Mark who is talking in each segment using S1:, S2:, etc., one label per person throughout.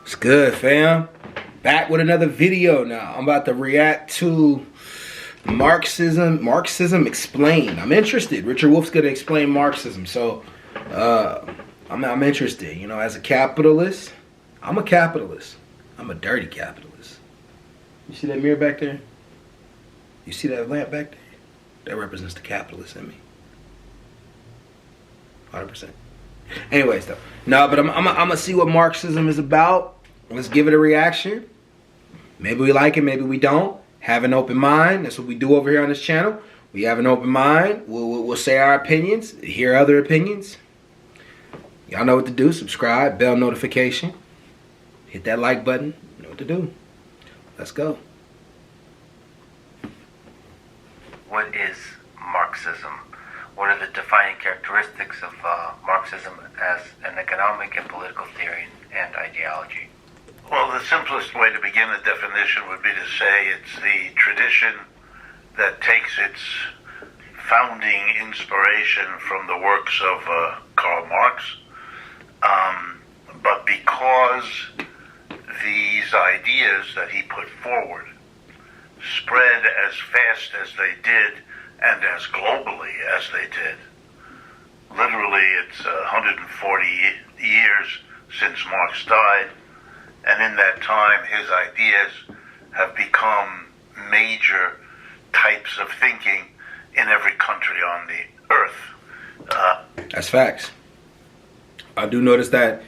S1: It's good, fam. Back with another video now. I'm about to react to Marxism Explained. I'm interested. Richard Wolff's gonna explain Marxism, so I'm interested. You know, as a capitalist, I'm a capitalist. I'm a dirty capitalist. You see that mirror back there? You see that lamp back there? That represents the capitalist in me. 100%. Anyways, though, no, but I'm gonna see what Marxism is about. Let's give it a reaction. Maybe we like it, maybe we don't. Have an open mind. That's what we do over here on this channel. We have an open mind. We'll say our opinions, hear other opinions. Y'all know what to do. Subscribe, bell notification, hit that like button. You know what to do. Let's go.
S2: What is Marxism? What are the defining characteristics of Marxism as an economic and political theory and ideology?
S3: Well, the simplest way to begin a definition would be to say it's the tradition that takes its founding inspiration from the works of Karl Marx, but because these ideas that he put forward spread as fast as they did and as globally as they did. Literally, it's 140 years since Marx died, and in that time, his ideas have become major types of thinking in every country on the earth.
S1: That's facts. I do notice that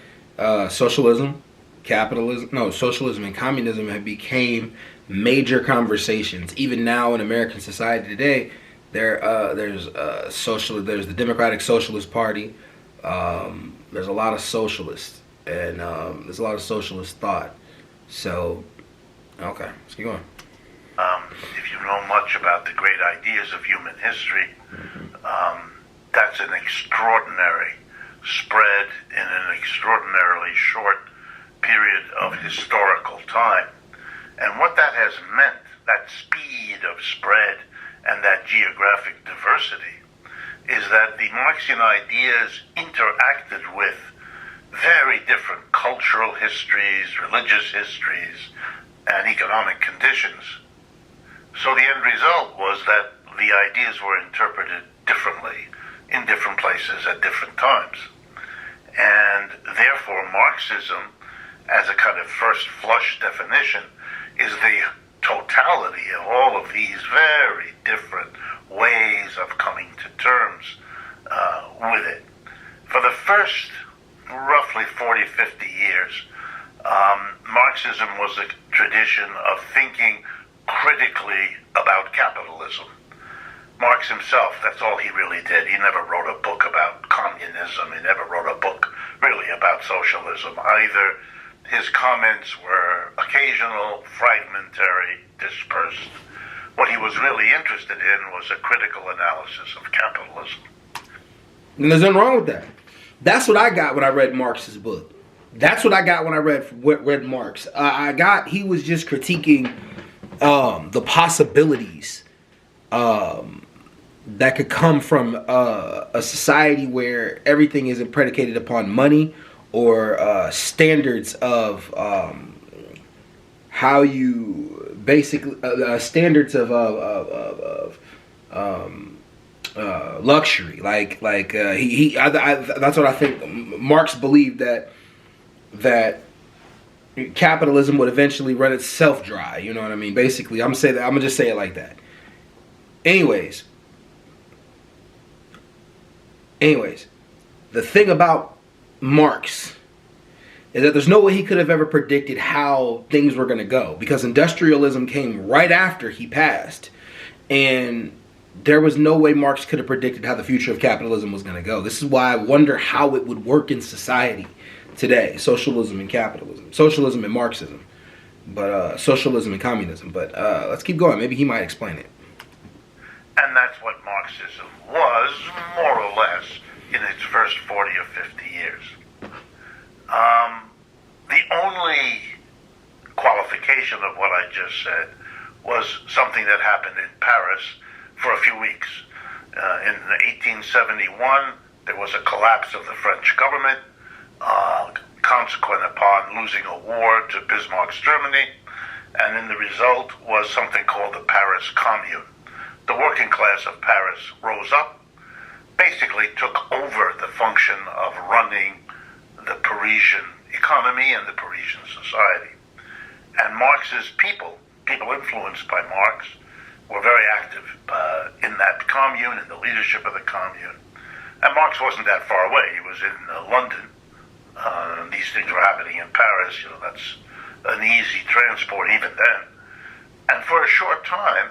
S1: socialism and communism have became major conversations. Even now in American society today, there's the Democratic Socialist Party. There's a lot of socialists, and there's a lot of socialist thought. So, okay, let's keep going.
S3: If you know much about the great ideas of human history, that's an extraordinary spread in an extraordinarily short period of historical time. And what that has meant, that speed of spread and that geographic diversity, is that the Marxian ideas interacted with very different cultural histories, religious histories, and economic conditions. So the end result was that the ideas were interpreted differently in different places at different times. And therefore Marxism, as a kind of first flush definition, is the totality of all of these very different ways of coming to terms with it. For the first roughly 40, 50 years, Marxism was a tradition of thinking critically about capitalism. Marx himself, that's all he really did. He never wrote a book about communism. He never wrote a book really about socialism either. His comments were occasional, fragmentary, dispersed. What he was really interested in was a critical analysis of capitalism.
S1: And there's nothing wrong with that. That's what I got when I read Marx's book. That's what I got when I read Marx. He was just critiquing the possibilities that could come from a society where everything isn't predicated upon money or standards of how you basically standards of luxury. That's what I think. Marx believed that capitalism would eventually run itself dry. You know what I mean? Basically, I'm gonna just say it like that. Anyways, the thing about Marx is that there's no way he could have ever predicted how things were going to go, because industrialism came right after he passed, and there was no way Marx could have predicted how the future of capitalism was going to go. This is why I wonder how it would work in society today. Socialism and capitalism, socialism and Marxism, but socialism and communism. But let's keep going. Maybe he might explain it.
S3: And that's what Marxism was, more or less, in its first 40 or 50 years. The only qualification of what I just said was something that happened in Paris for a few weeks. In 1871, there was a collapse of the French government. consequent upon losing a war to Bismarck's Germany, and in the result was something called the Paris Commune. The working class of Paris rose up, basically took over the function of running the Parisian economy and the Parisian society. And Marx's people influenced by Marx, were very active in that commune, in the leadership of the commune. And Marx wasn't that far away. He was in London. These things were happening in Paris. That's an easy transport even then. And for a short time,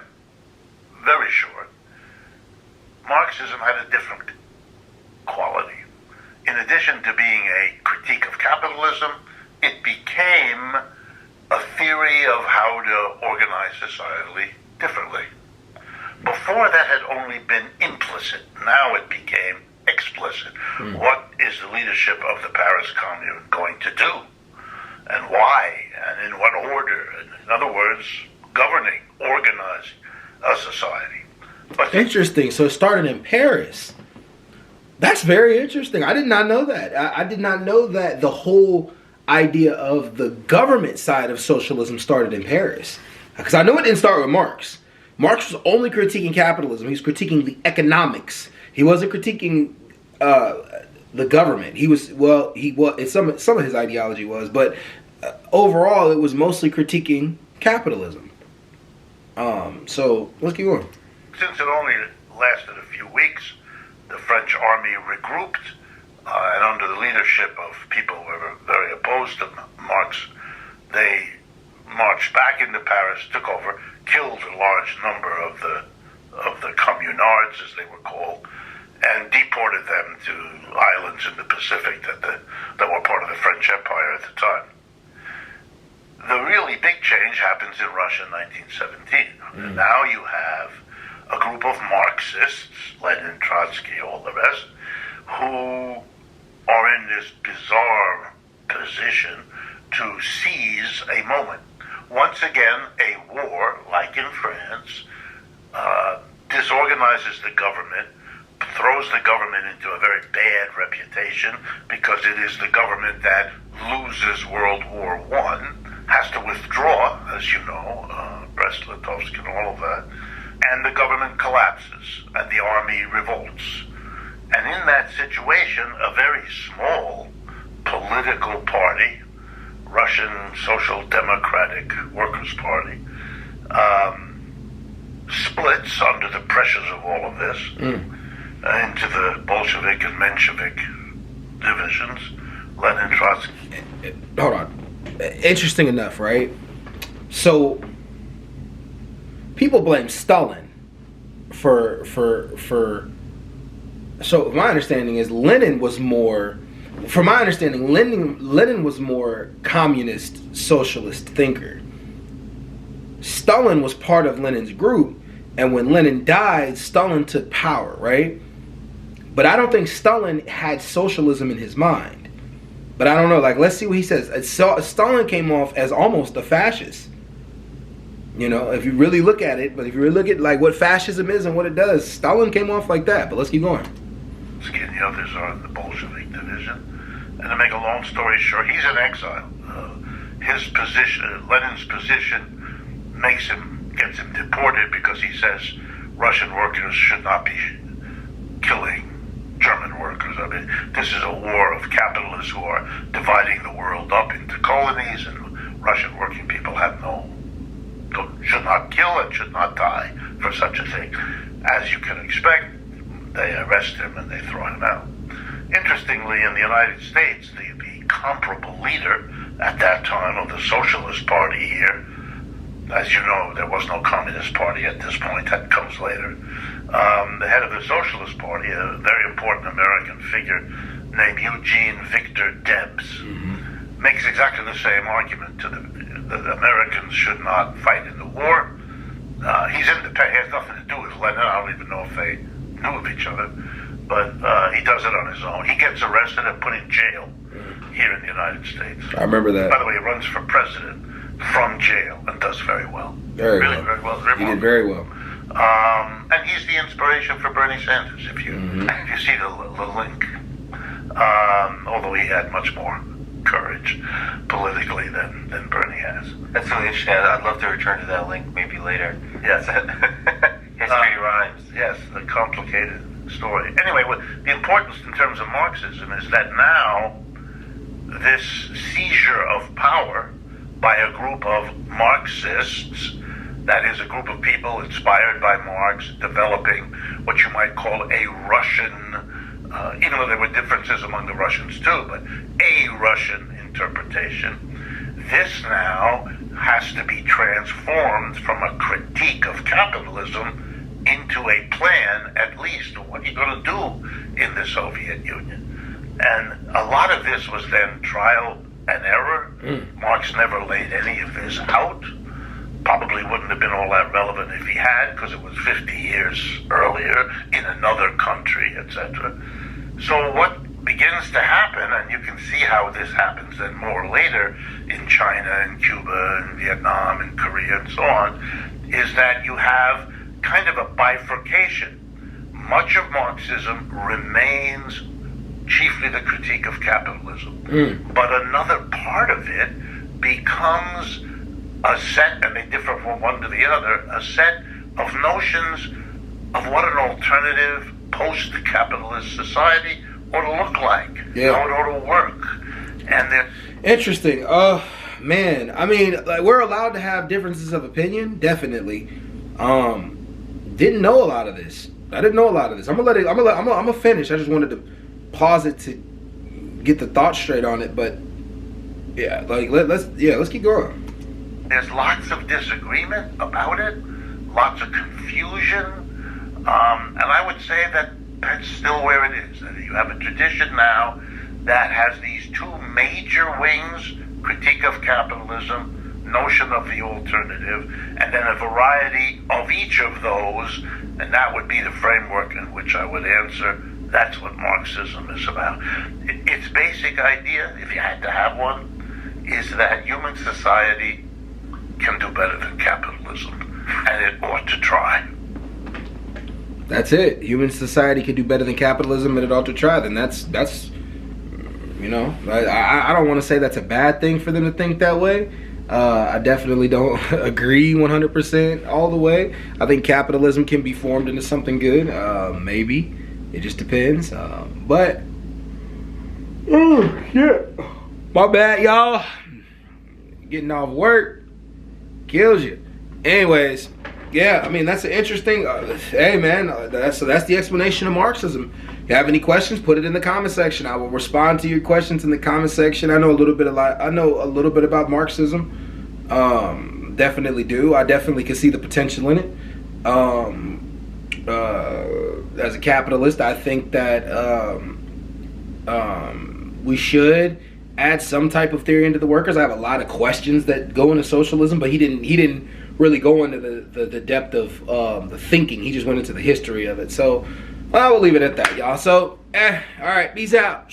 S3: very short, Marxism had a different quality. In addition to being a critique of capitalism, it became a theory of how to organize society differently. Before that had only been implicit. Now it became explicit. What is the leadership of the Paris Commune going to do? And why? And in what order? And in other words, governing, organizing a society. But
S1: interesting. So it started in Paris. That's very interesting. I did not know that. I did not know that the whole idea of the government side of socialism started in Paris. Because I know it didn't start with Marx. Marx was only critiquing capitalism. He was critiquing the economics. He wasn't critiquing the government. He was some of his ideology was, but overall it was mostly critiquing capitalism. So let's keep going.
S3: Since it only lasted a few weeks, the French army regrouped, and under the leadership of people who were very opposed to Marx, they marched back into Paris, took over, killed a large number of the communards, as they were called, and deported them to islands in the Pacific that were part of the French Empire at the time. The really big change happens in Russia in 1917. And now you have a group of Marxists, Lenin, Trotsky, all the rest, who are in this bizarre position to seize a moment. Once again, a war, like in France, disorganizes the government, throws the government into a very bad reputation because it is the government that loses World War I, has to withdraw, as you know, Brest-Litovsk and all of that, and the government collapses and the army revolts. And in that situation, a very small political party, Russian Social Democratic Workers' Party, splits under the pressures of all of this into the Bolshevik and Menshevik divisions, Lenin, Trotsky.
S1: Hold on. Interesting enough, right? So people blame Stalin for so my understanding is Lenin was more, from my understanding, Lenin was more communist, socialist thinker. Stalin was part of Lenin's group, and when Lenin died, Stalin took power, right? But I don't think Stalin had socialism in his mind. But I don't know, like, let's see what he says. Stalin came off as almost a fascist. If you really look at it, but if you really look at like what fascism is and what it does, Stalin came off like that. But let's keep going.
S3: And the others are in the Bolshevik division. And to make a long story short, he's in exile. His position, Lenin's position, gets him deported because he says Russian workers should not be killing German workers. I mean, this is a war of capitalists who are dividing the world up into colonies, and Russian working people should not kill and should not die for such a thing. As you can expect, they arrest him and they throw him out. Interestingly, in the United States, the comparable leader at that time of the Socialist Party here, as you know, there was no Communist Party at this point, that comes later. The head of the Socialist Party, a very important American figure named Eugene Victor Debs, makes exactly the same argument to the Americans should not fight in the war. He's independent. He has nothing to do with Lenin. I don't even know if they knew of each other, but he does it on his own. He gets arrested and put in jail here in the United States.
S1: I remember that.
S3: By the way, he runs for president from jail and does very well.
S1: Very well. He did very well.
S3: And he's the inspiration for Bernie Sanders, if you see the link. Although he had much more courage politically than Bernie has.
S2: That's really interesting. I'd love to return to that link maybe later.
S3: Yes.
S2: History rhymes.
S3: Yes, the complicated story. Anyway, the importance in terms of Marxism is that now this seizure of power by a group of Marxists, that is a group of people inspired by Marx, developing what you might call a Russian, even though there were differences among the Russians too, but a Russian interpretation. This now has to be transformed from a critique of capitalism into a plan, at least, of what you're going to do in the Soviet Union. And a lot of this was then trial and error. Marx never laid any of this out. Probably wouldn't have been all that relevant if he had, because it was 50 years earlier in another country, etc. So what begins to happen, and you can see how this happens then more later in China and Cuba and Vietnam and Korea and so on, is that you have kind of a bifurcation. Much of Marxism remains chiefly the critique of capitalism, but another part of it becomes a set, and they differ from one to the other, a set of notions of what an alternative post-capitalist society ought to look like, how it ought to work. And they're
S1: interesting. Man, I mean, like, we're allowed to have differences of opinion, definitely. Didn't know a lot of this. I didn't know a lot of this. I'm gonna finish. I just wanted to pause it to get the thought straight on it. But yeah, like let's keep going.
S3: There's lots of disagreement about it, lots of confusion, and I would say that that's still where it is. You have a tradition now that has these two major wings: critique of capitalism, notion of the alternative, and then a variety of each of those, and that would be the framework in which I would answer. That's what Marxism is about. Its basic idea, if you had to have one, is that human society can do better than capitalism, and it ought to try.
S1: That's it. Human society can do better than capitalism, and it ought to try. Then that's you know, I don't want to say that's a bad thing for them to think that way. I definitely don't agree 100% all the way. I think capitalism can be formed into something good. Maybe. It just depends. But, oh, shit. My bad, y'all. Getting off work kills you. Anyways, yeah, I mean, that's an interesting, hey, man, that's the explanation of Marxism. If you have any questions, put it in the comment section. I will respond to your questions in the comment section. I know a little bit about Marxism. Definitely do. I definitely can see the potential in it. As a capitalist, I think that we should add some type of theory into the workers. I have a lot of questions that go into socialism, but he didn't really go into the depth of the thinking. He just went into the history of it. So I will leave it at that, y'all. So, all right, peace out.